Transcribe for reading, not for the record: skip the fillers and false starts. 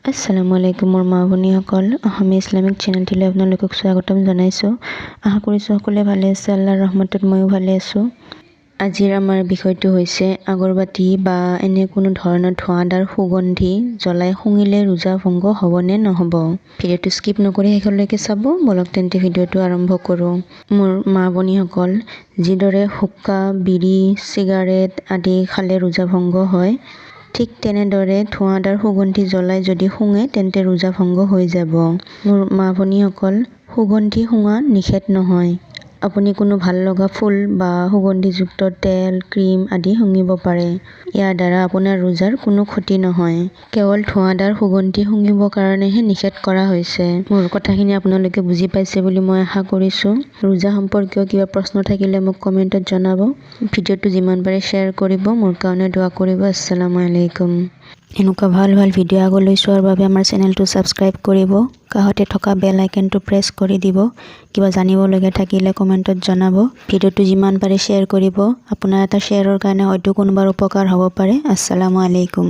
আসসালামু আলাইকুম মোৰ মা ভনীসকল অসমীয়া ইছলামিক চেনেলটিলৈ আপোনালোকক স্বাগতম জনাইছোঁ। আশা কৰিছোঁ সকলোৱে ভালে আছে। আল্লাহৰ ৰহমতত ময়ো ভালে আছোঁ। আজিৰ আমাৰ বিষয়টো হৈছে আগৰবাতি বা এনে কোনো ধৰণৰ ধোঁৱাদাৰ সুগন্ধি জ্বলাই শুঙিলে ৰোজা ভংগ হ'বনে নহ'ব। ভিডিঅ'টো স্কিপ নকৰি শেষলৈকে চাব। বলক তেন্তে ভিডিঅ'টো আৰম্ভ কৰোঁ। মোৰ মা ভনীসকল, যিদৰে হুক্কা, বিড়ি, চিগাৰেট আদি খালে ৰোজা ভংগ হয়, ঠিক তেনেদৰে ধোঁৱাদাৰ সুগন্ধি জ্বলাই যদি শুঙে তেন্তে ৰোজা ভংগ হৈ যাব। মোৰ মা ভনীসকল, সুগন্ধি শুঙা নিষেধ নহয়। আপুনি কোনো ভাল লগা ফুল বা সুগন্ধিযুক্ত তেল, ক্ৰীম আদি শুঙিব পাৰে। ইয়াৰ দ্বাৰা আপোনাৰ ৰোজাৰ কোনো ক্ষতি নহয়। কেৱল ধোঁৱাদাৰ সুগন্ধি শুঙিবৰ কাৰণেহে নিষেধ কৰা হৈছে। মোৰ কথাখিনি আপোনালোকে বুজি পাইছে বুলি মই আশা কৰিছোঁ। ৰোজা সম্পৰ্কীয় কিবা প্ৰশ্ন থাকিলে মোক কমেণ্টত জনাব। ভিডিঅ'টো যিমান পাৰে শ্বেয়াৰ কৰিব। মোৰ কাৰণে দোৱা কৰিব। আসসালামু আলাইকুম। এনেকুৱা ভাল ভিডিঅ' আগলৈ চোৱাৰ বাবে আমাৰ চেনেলটো ছাবস্ক্ৰাইব কৰিব। কাষতে থকা বেল আইকনটো প্ৰেছ কৰি দিব। কিবা জানিবলগীয়া থাকিলে কমেণ্টত জনাব। ভিডিঅ'টো যিমান পাৰে শ্বেয়াৰ কৰিব। আপোনাৰ এটা শ্বেয়াৰৰ কাৰণে হয়তো কোনোবাৰ উপকাৰ হ'ব পাৰে। আসসালামু আলাইকুম।